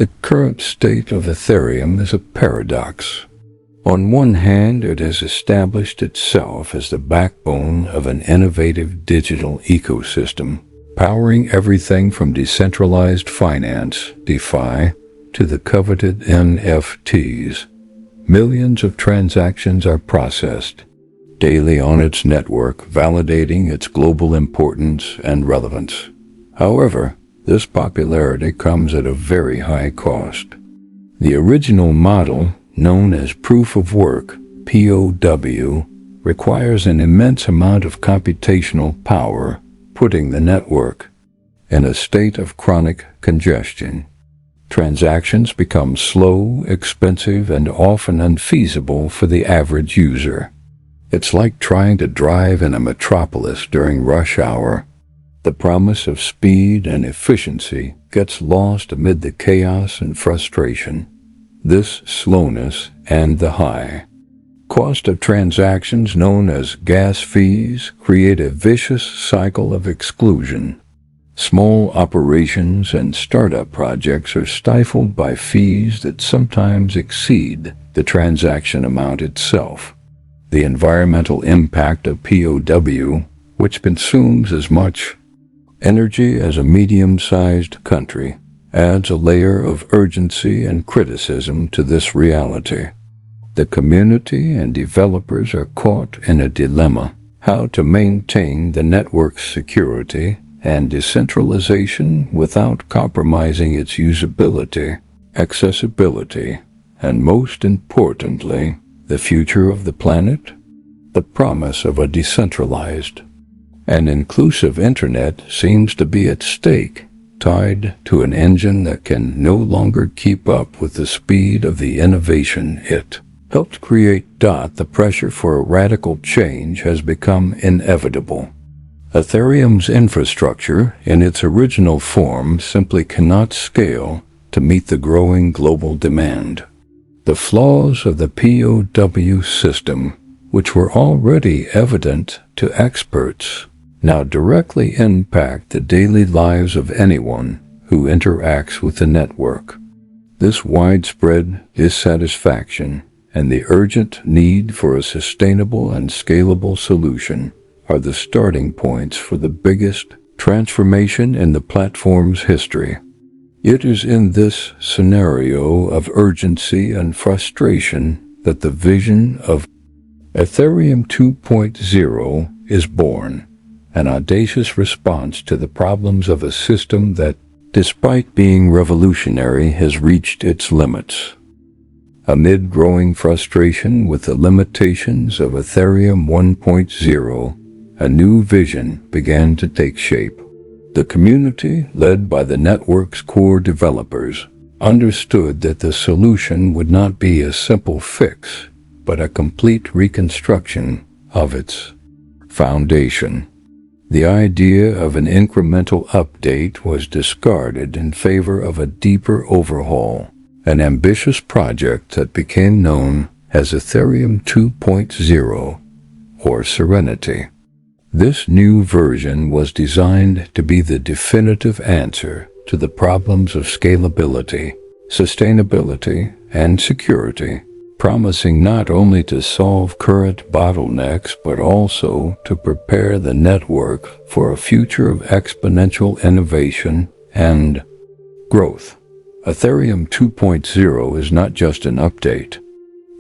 The current state of Ethereum is a paradox. On one hand, it has established itself as the backbone of an innovative digital ecosystem, powering everything from decentralized finance, DeFi, to the coveted NFTs. Millions of transactions are processed daily on its network, validating its global importance and relevance. However, this popularity comes at a very high cost. The original model, known as proof of work, POW, requires an immense amount of computational power, putting the network in a state of chronic congestion. Transactions become slow, expensive, and often unfeasible for the average user. It's like trying to drive in a metropolis during rush hour. The promise of speed and efficiency gets lost amid the chaos and frustration. This slowness and the high cost of transactions, known as gas fees, create a vicious cycle of exclusion. Small operations and startup projects are stifled by fees that sometimes exceed the transaction amount itself. The environmental impact of POW, which consumes as much energy as a medium-sized country, adds a layer of urgency and criticism to this reality. The community and developers are caught in a dilemma: how to maintain the network's security and decentralization without compromising its usability, accessibility, and most importantly, the future of the planet. The promise of a decentralized and inclusive internet seems to be at stake, tied to an engine that can no longer keep up with the speed of the innovation it helped create. The pressure for a radical change has become inevitable. Ethereum's infrastructure, in its original form, simply cannot scale to meet the growing global demand. The flaws of the POW system, which were already evident to experts, now directly impact the daily lives of anyone who interacts with the network. This widespread dissatisfaction and the urgent need for a sustainable and scalable solution are the starting points for the biggest transformation in the platform's history. It is in this scenario of urgency and frustration that the vision of Ethereum 2.0 is born, an audacious response to the problems of a system that, despite being revolutionary, has reached its limits. Amid growing frustration with the limitations of Ethereum 1.0, a new vision began to take shape. The community, led by the network's core developers, understood that the solution would not be a simple fix, but a complete reconstruction of its foundation. The idea of an incremental update was discarded in favor of a deeper overhaul, an ambitious project that became known as Ethereum 2.0, or Serenity. This new version was designed to be the definitive answer to the problems of scalability, sustainability, and security, promising not only to solve current bottlenecks but also to prepare the network for a future of exponential innovation and growth. Ethereum 2.0 is not just an update.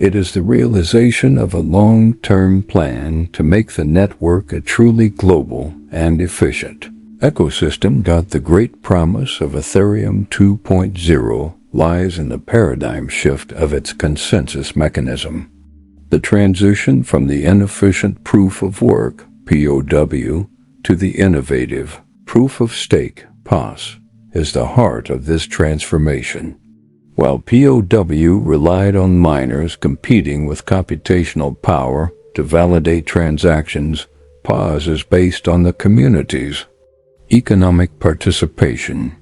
It is the realization of a long-term plan to make the network a truly global and efficient ecosystem. The great promise of Ethereum 2.0 lies in the paradigm shift of its consensus mechanism. The transition from the inefficient proof of work, POW, to the innovative proof of stake, POS, is the heart of this transformation. While POW relied on miners competing with computational power to validate transactions, POS is based on the community's economic participation.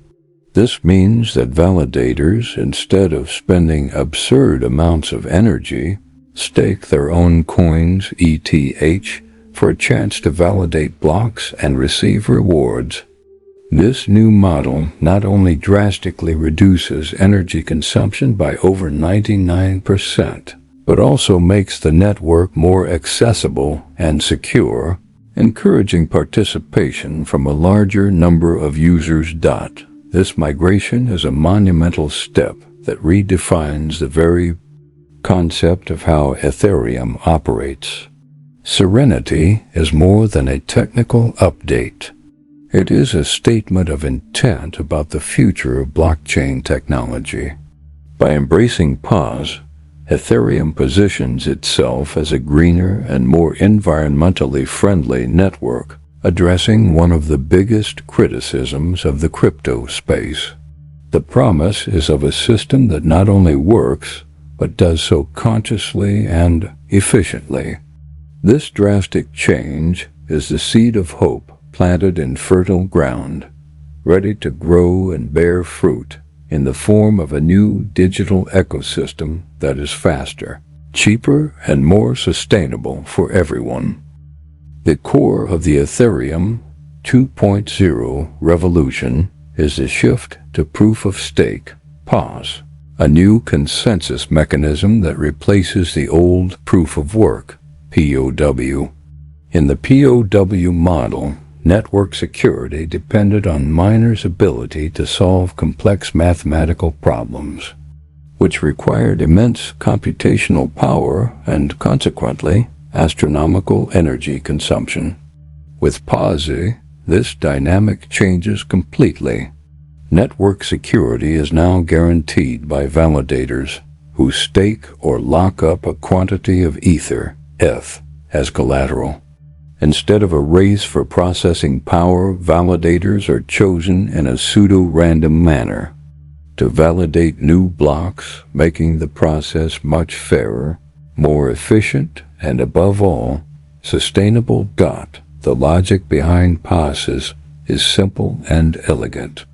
This means that validators, instead of spending absurd amounts of energy, stake their own coins, ETH, for a chance to validate blocks and receive rewards. This new model not only drastically reduces energy consumption by over 99%, but also makes the network more accessible and secure, encouraging participation from a larger number of users. This migration is a monumental step that redefines the very concept of how Ethereum operates. Serenity is more than a technical update. It is a statement of intent about the future of blockchain technology. By embracing pause, Ethereum positions itself as a greener and more environmentally friendly network, addressing one of the biggest criticisms of the crypto space. The promise is of a system that not only works, but does so consciously and efficiently. This drastic change is the seed of hope planted in fertile ground, ready to grow and bear fruit in the form of a new digital ecosystem that is faster, cheaper, and more sustainable for everyone. The core of the Ethereum 2.0 revolution is the shift to proof-of-stake, POS, a new consensus mechanism that replaces the old proof-of-work, POW. In the POW model, network security depended on miners' ability to solve complex mathematical problems, which required immense computational power and, consequently, astronomical energy consumption. With POSI, this dynamic changes completely. Network security is now guaranteed by validators who stake or lock up a quantity of Ether, ETH, as collateral. Instead of a race for processing power, validators are chosen in a pseudo-random manner to validate new blocks, making the process much fairer, more efficient, and above all, sustainable. The logic behind POSes is simple and elegant.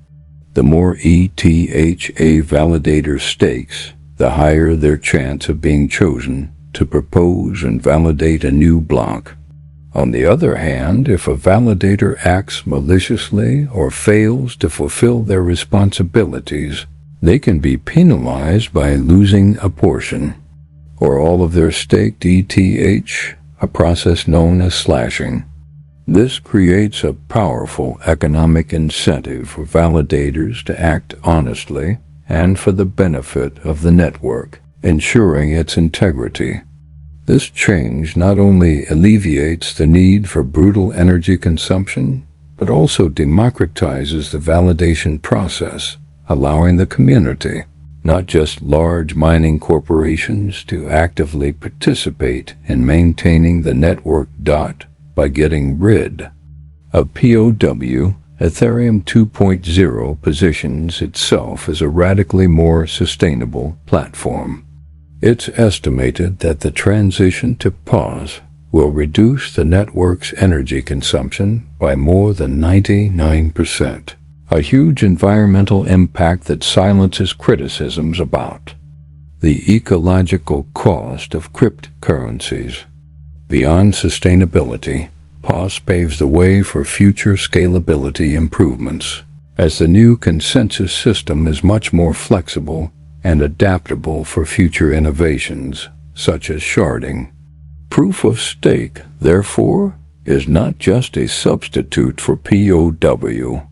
The more ETH a validator stakes, the higher their chance of being chosen to propose and validate a new block. On the other hand, if a validator acts maliciously or fails to fulfill their responsibilities, they can be penalized by losing a portion or all of their staked ETH, a process known as slashing. This creates a powerful economic incentive for validators to act honestly and for the benefit of the network, ensuring its integrity. This change not only alleviates the need for brutal energy consumption, but also democratizes the validation process, allowing the community, not just large mining corporations, to actively participate in maintaining the network. By getting rid of POW, Ethereum 2.0 positions itself as a radically more sustainable platform. It's estimated that the transition to POS will reduce the network's energy consumption by more than 99%, a huge environmental impact that silences criticisms about the ecological cost of cryptocurrencies. Beyond sustainability, POS paves the way for future scalability improvements, as the new consensus system is much more flexible and adaptable for future innovations, such as sharding. Proof of stake, therefore, is not just a substitute for POW.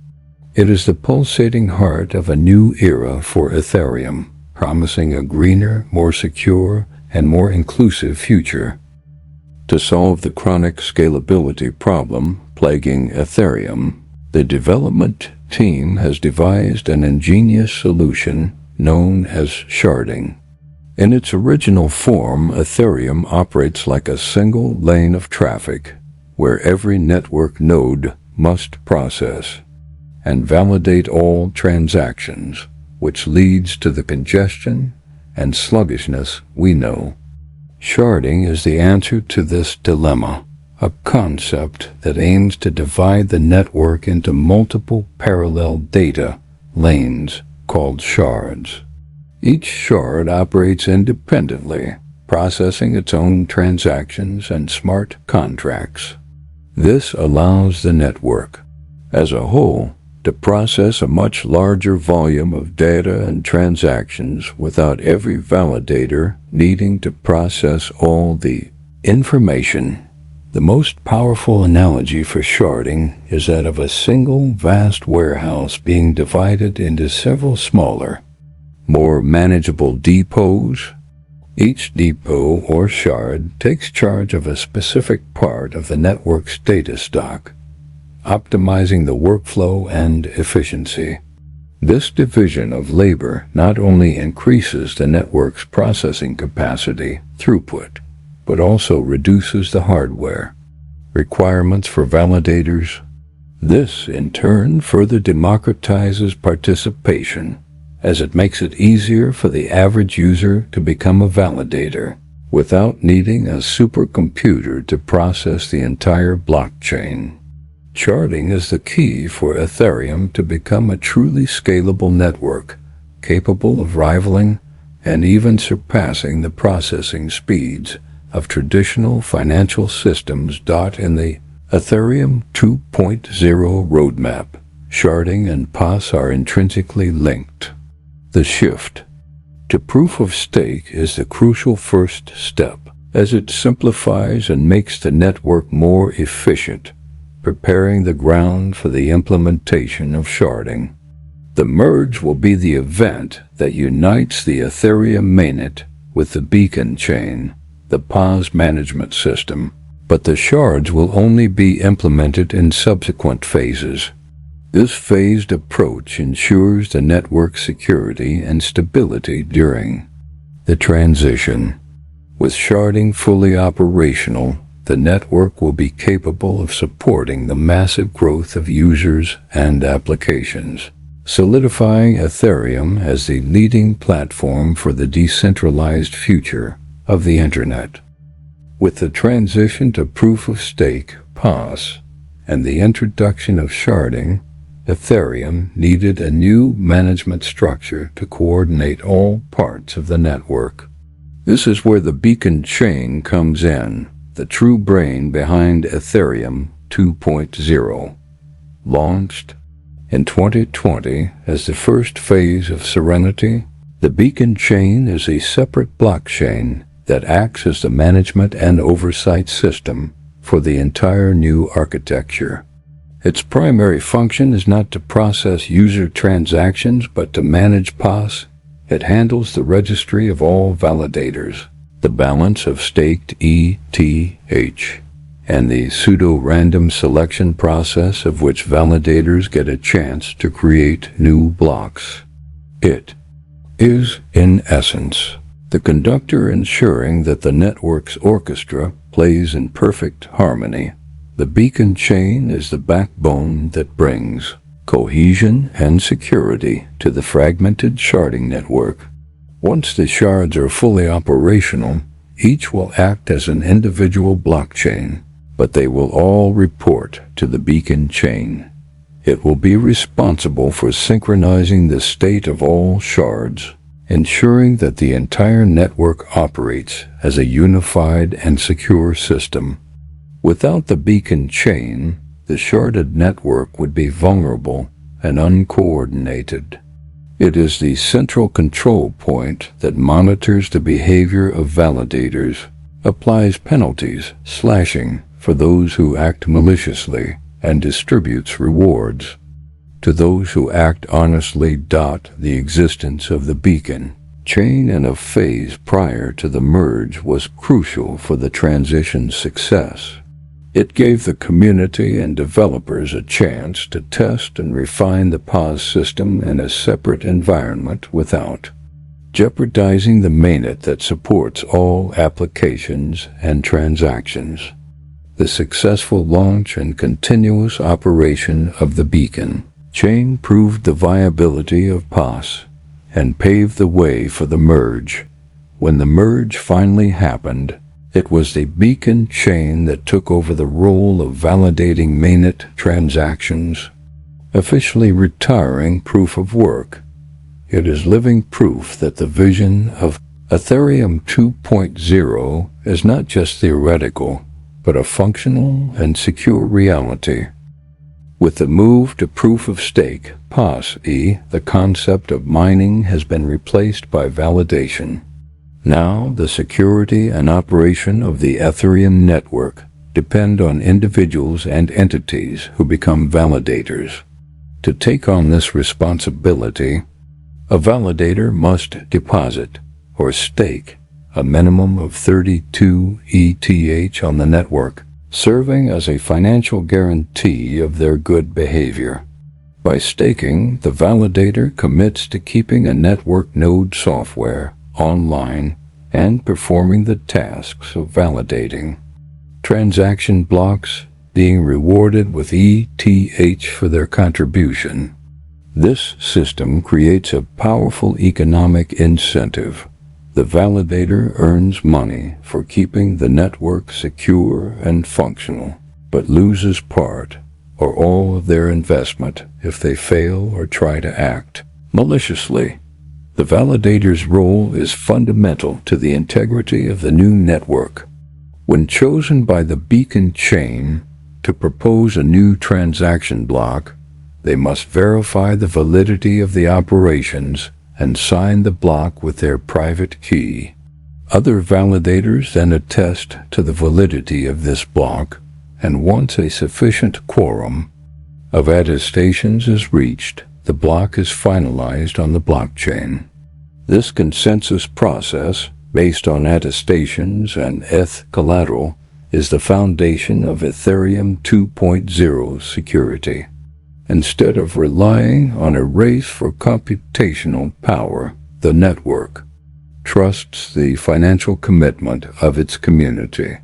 It is the pulsating heart of a new era for Ethereum, promising a greener, more secure, and more inclusive future. To solve the chronic scalability problem plaguing Ethereum, the development team has devised an ingenious solution known as sharding. In its original form, Ethereum operates like a single lane of traffic, where every network node must process and validate all transactions, which leads to the congestion and sluggishness we know. Sharding is the answer to this dilemma, a concept that aims to divide the network into multiple parallel data lanes called shards. Each shard operates independently, processing its own transactions and smart contracts. This allows the network as a whole to process a much larger volume of data and transactions without every validator needing to process all the information. The most powerful analogy for sharding is that of a single vast warehouse being divided into several smaller, more manageable depots. Each depot or shard takes charge of a specific part of the network's data stock, optimizing the workflow and efficiency. This division of labor not only increases the network's processing capacity, throughput, but also reduces the hardware requirements for validators. This, in turn, further democratizes participation, as it makes it easier for the average user to become a validator without needing a supercomputer to process the entire blockchain. Sharding is the key for Ethereum to become a truly scalable network, capable of rivaling and even surpassing the processing speeds of traditional financial systems. In the Ethereum 2.0 roadmap, sharding and POS are intrinsically linked. The shift to proof of stake is the crucial first step, as it simplifies and makes the network more efficient, preparing the ground for the implementation of sharding. The merge will be the event that unites the Ethereum mainnet with the beacon chain, the POS management system, but the shards will only be implemented in subsequent phases. This phased approach ensures the network's security and stability during the transition. With sharding fully operational, the network will be capable of supporting the massive growth of users and applications, solidifying Ethereum as the leading platform for the decentralized future of the Internet. With the transition to proof-of-stake, POS, and the introduction of sharding, Ethereum needed a new management structure to coordinate all parts of the network. This is where the beacon chain comes in, the true brain behind Ethereum 2.0. Launched in 2020 as the first phase of Serenity, the beacon chain is a separate blockchain that acts as the management and oversight system for the entire new architecture. Its primary function is not to process user transactions, but to manage POS. It handles the registry of all validators, the balance of staked ETH, and the pseudo-random selection process of which validators get a chance to create new blocks. It is, in essence, the conductor ensuring that the network's orchestra plays in perfect harmony. The beacon chain is the backbone that brings cohesion and security to the fragmented sharding network. Once the shards are fully operational, each will act as an individual blockchain, but they will all report to the beacon chain. It will be responsible for synchronizing the state of all shards, ensuring that the entire network operates as a unified and secure system. Without the beacon chain, the sharded network would be vulnerable and uncoordinated. It is the central control point that monitors the behavior of validators, applies penalties, slashing for those who act maliciously, and distributes rewards to those who act honestly. The existence of the beacon chain in a phase prior to the merge was crucial for the transition's success. It gave the community and developers a chance to test and refine the POS system in a separate environment without jeopardizing the mainnet that supports all applications and transactions. The successful launch and continuous operation of the beacon chain proved the viability of POS and paved the way for the merge. When the merge finally happened, it was the beacon chain that took over the role of validating mainnet transactions, officially retiring proof of work. It is living proof that the vision of Ethereum 2.0 is not just theoretical, but a functional and secure reality. With the move to proof-of-stake, POS-E, the concept of mining has been replaced by validation. Now, the security and operation of the Ethereum network depend on individuals and entities who become validators. To take on this responsibility, a validator must deposit or stake a minimum of 32 ETH on the network, serving as a financial guarantee of their good behavior. By staking, the validator commits to keeping a network node software online and performing the tasks of validating. Transaction blocks being rewarded with ETH for their contribution. This system creates a powerful economic incentive. The validator earns money for keeping the network secure and functional, but loses part or all of their investment if they fail or try to act maliciously. The validator's role is fundamental to the integrity of the new network. When chosen by the beacon chain to propose a new transaction block, they must verify the validity of the operations and sign the block with their private key. Other validators then attest to the validity of this block, and once a sufficient quorum of attestations is reached, the block is finalized on the blockchain. This consensus process, based on attestations and ETH collateral, is the foundation of Ethereum 2.0 security. Instead of relying on a race for computational power, the network trusts the financial commitment of its community.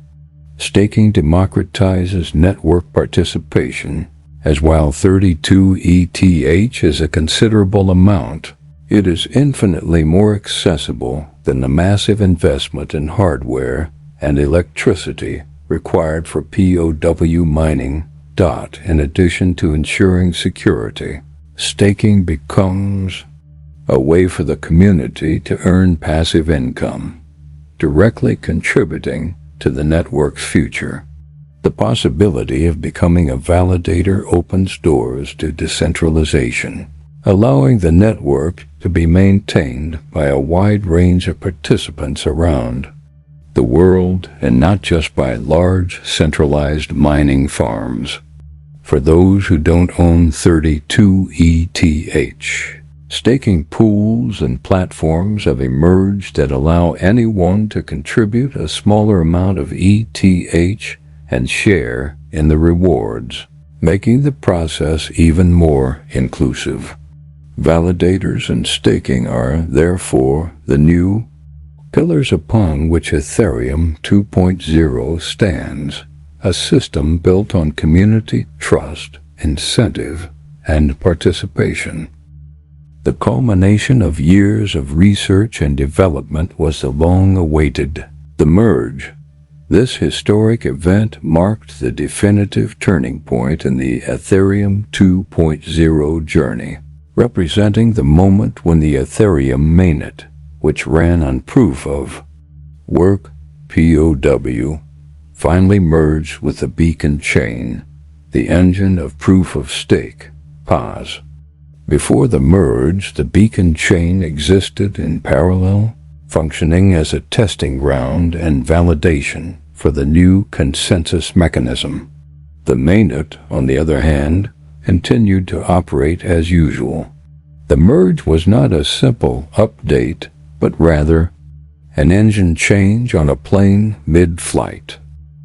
Staking democratizes network participation, as while 32 ETH is a considerable amount, it is infinitely more accessible than the massive investment in hardware and electricity required for POW mining. In addition to ensuring security, staking becomes a way for the community to earn passive income, directly contributing to the network's future. The possibility of becoming a validator opens doors to decentralization, allowing the network to be maintained by a wide range of participants around the world and not just by large centralized mining farms. For those who don't own 32 ETH, staking pools and platforms have emerged that allow anyone to contribute a smaller amount of ETH and share in the rewards, making the process even more inclusive. Validators and staking are, therefore, the new pillars upon which Ethereum 2.0 stands, a system built on community trust, incentive, and participation. The culmination of years of research and development was the long-awaited The Merge. This historic event marked the definitive turning point in the Ethereum 2.0 journey, representing the moment when the Ethereum mainnet, which ran on proof of work POW, finally merged with the beacon chain, the engine of proof of stake, POS. Before the merge, the beacon chain existed in parallel, functioning as a testing ground and validation for the new consensus mechanism. The mainnet, on the other hand, continued to operate as usual. The merge was not a simple update, but rather an engine change on a plane mid-flight.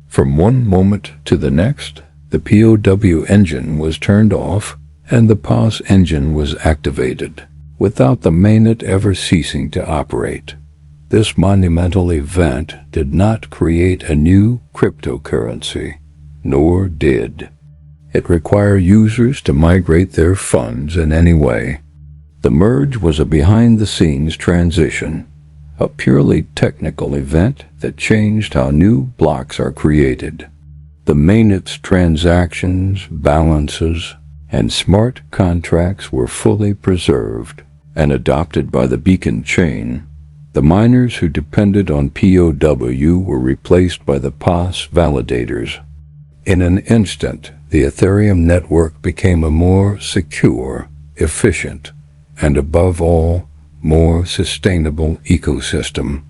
From one moment to the next, the POW engine was turned off and the POS engine was activated, without the mainnet ever ceasing to operate. This monumental event did not create a new cryptocurrency, nor did it require users to migrate their funds in any way. The merge was a behind-the-scenes transition, a purely technical event that changed how new blocks are created. The mainnet's transactions, balances, and smart contracts were fully preserved and adopted by the beacon chain. The miners who depended on POW were replaced by the POS validators. In an instant, the Ethereum network became a more secure, efficient, and above all, more sustainable ecosystem.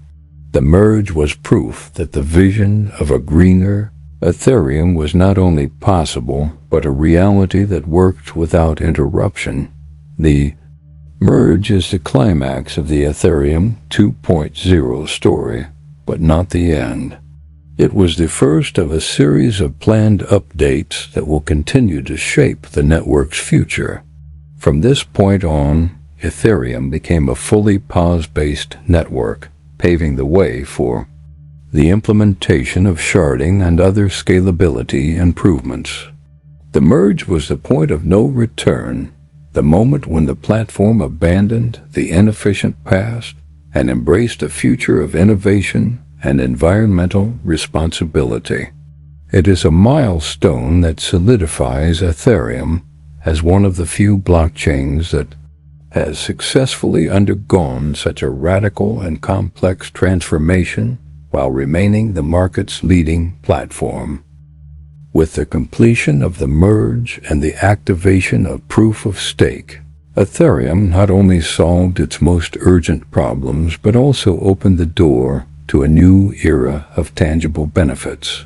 The merge was proof that the vision of a greener Ethereum was not only possible, but a reality that worked without interruption. The merge is the climax of the Ethereum 2.0 story, but not the end. It was the first of a series of planned updates that will continue to shape the network's future. From this point on, Ethereum became a fully POS-based network, paving the way for the implementation of sharding and other scalability improvements. The merge was the point of no return, the moment when the platform abandoned the inefficient past and embraced a future of innovation and environmental responsibility. It is a milestone that solidifies Ethereum as one of the few blockchains that has successfully undergone such a radical and complex transformation while remaining the market's leading platform. With the completion of the merge and the activation of proof of stake, Ethereum not only solved its most urgent problems but also opened the door to a new era of tangible benefits.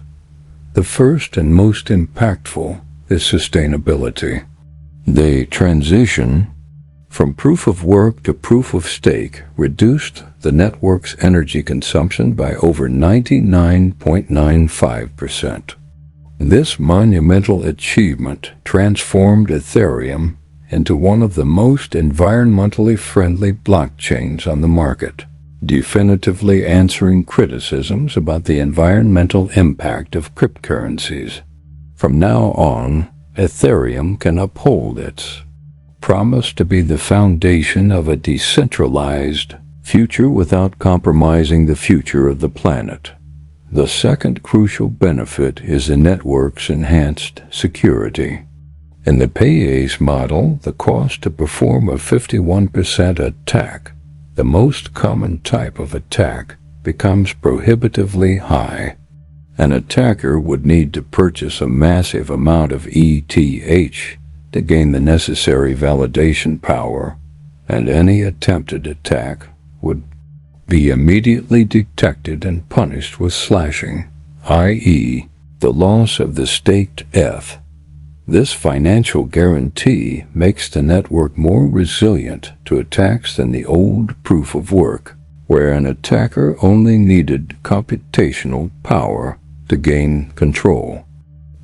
The first and most impactful is sustainability. The transition from proof of work to proof of stake reduced the network's energy consumption by over 99.95%. This monumental achievement transformed Ethereum into one of the most environmentally friendly blockchains on the market, definitively answering criticisms about the environmental impact of cryptocurrencies. From now on, Ethereum can uphold its promise to be the foundation of a decentralized future without compromising the future of the planet. The second crucial benefit is the network's enhanced security. In the pay-as model, the cost to perform a 51% attack, the most common type of attack, becomes prohibitively high. An attacker would need to purchase a massive amount of ETH to gain the necessary validation power, and any attempted attack would be immediately detected and punished with slashing, i.e., the loss of the staked ETH. This financial guarantee makes the network more resilient to attacks than the old proof of work, where an attacker only needed computational power to gain control.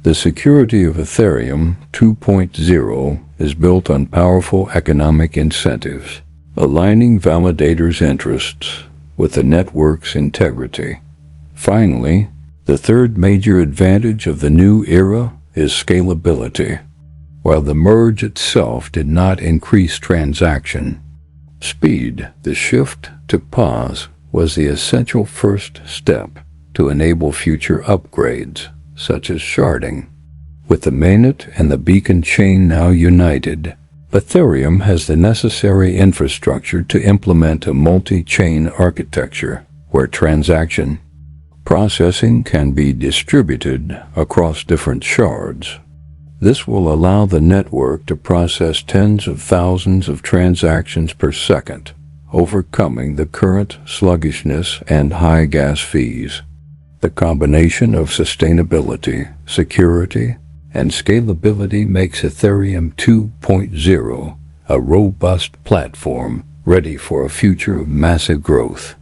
The security of Ethereum 2.0 is built on powerful economic incentives, aligning validators' interests with the network's integrity. Finally, the third major advantage of the new era is scalability. While the merge itself did not increase transaction speed, the shift to POS was the essential first step to enable future upgrades, such as sharding. With the mainnet and the beacon chain now united, Ethereum has the necessary infrastructure to implement a multi-chain architecture where transaction processing can be distributed across different shards. This will allow the network to process tens of thousands of transactions per second, overcoming the current sluggishness and high gas fees. The combination of sustainability, security, and scalability makes Ethereum 2.0 a robust platform ready for a future of massive growth.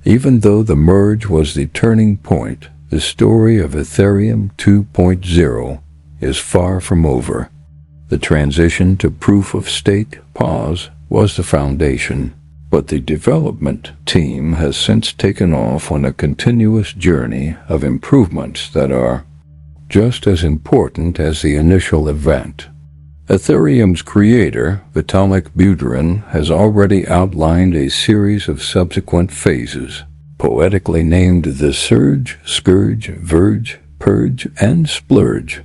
Even though the merge was the turning point, the story of Ethereum 2.0 is far from over. The transition to proof-of-stake POS was the foundation, but the development team has since taken off on a continuous journey of improvements that are just as important as the initial event. Ethereum's creator, Vitalik Buterin, has already outlined a series of subsequent phases, poetically named the Surge, Scourge, Verge, Purge, and Splurge.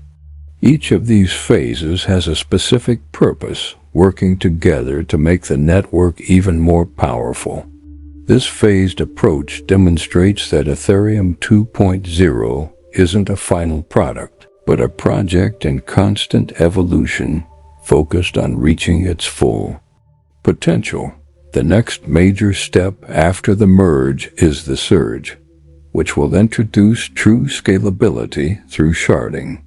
Each of these phases has a specific purpose, working together to make the network even more powerful. This phased approach demonstrates that Ethereum 2.0 isn't a final product, but a project in constant evolution focused on reaching its full potential. The next major step after the merge is the surge, which will introduce true scalability through sharding.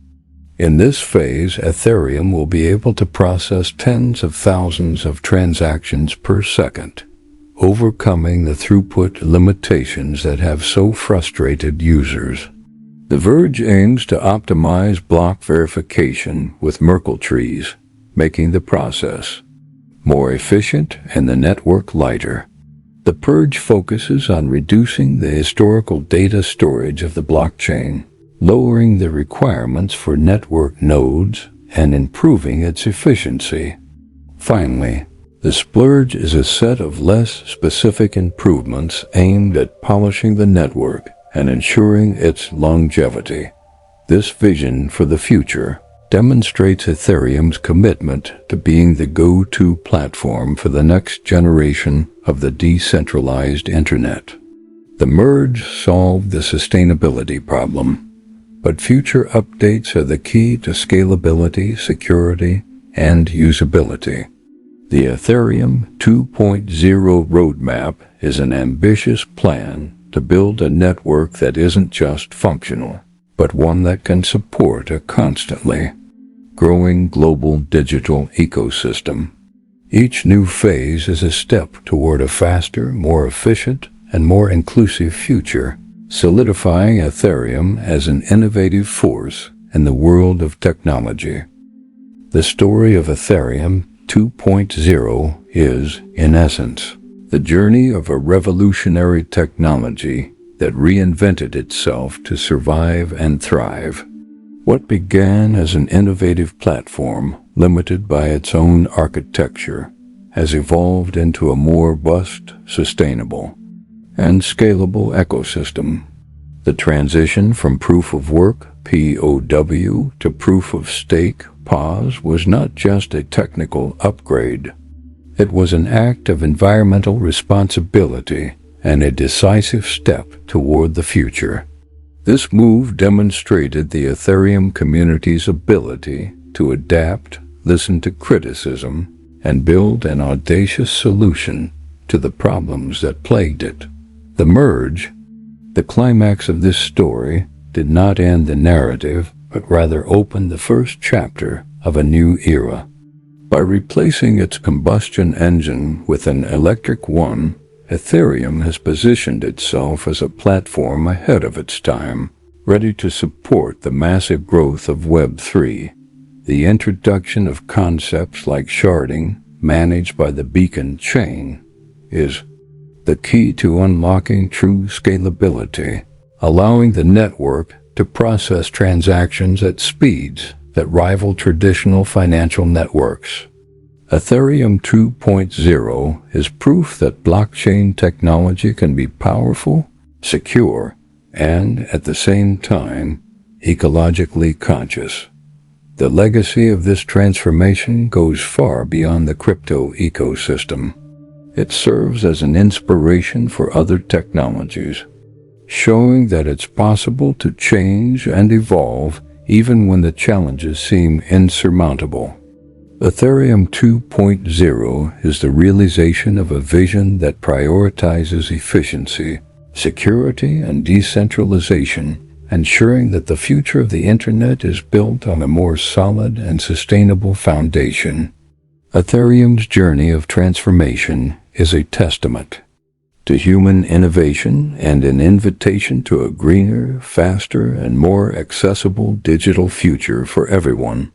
In this phase, Ethereum will be able to process tens of thousands of transactions per second, overcoming the throughput limitations that have so frustrated users. The Verge aims to optimize block verification with Merkle trees, making the process more efficient and the network lighter. The Purge focuses on reducing the historical data storage of the blockchain, lowering the requirements for network nodes, and improving its efficiency. Finally, the Splurge is a set of less specific improvements aimed at polishing the network and ensuring its longevity. This vision for the future demonstrates Ethereum's commitment to being the go-to platform for the next generation of the decentralized internet. The merge solved the sustainability problem, but future updates are the key to scalability, security, and usability. The Ethereum 2.0 roadmap is an ambitious plan to build a network that isn't just functional, but one that can support a constantly growing global digital ecosystem. Each new phase is a step toward a faster, more efficient, and more inclusive future, solidifying Ethereum as an innovative force in the world of technology. The story of Ethereum 2.0 is, in essence, the journey of a revolutionary technology that reinvented itself to survive and thrive. What began as an innovative platform limited by its own architecture has evolved into a more robust, sustainable, and scalable ecosystem. The transition from proof of work (POW) to proof of stake (POS) was not just a technical upgrade. It was an act of environmental responsibility and a decisive step toward the future. This move demonstrated the Ethereum community's ability to adapt, listen to criticism, and build an audacious solution to the problems that plagued it. The merge, the climax of this story, did not end the narrative, but rather opened the first chapter of a new era. By replacing its combustion engine with an electric one, Ethereum has positioned itself as a platform ahead of its time, ready to support the massive growth of Web3. The introduction of concepts like sharding, managed by the Beacon chain, is the key to unlocking true scalability, allowing the network to process transactions at speeds that rival traditional financial networks. Ethereum 2.0 is proof that blockchain technology can be powerful, secure, and, at the same time, ecologically conscious. The legacy of this transformation goes far beyond the crypto ecosystem. It serves as an inspiration for other technologies, showing that it's possible to change and evolve even when the challenges seem insurmountable. Ethereum 2.0 is the realization of a vision that prioritizes efficiency, security, and decentralization, ensuring that the future of the Internet is built on a more solid and sustainable foundation. Ethereum's journey of transformation is a testament to human innovation and an invitation to a greener, faster, and more accessible digital future for everyone.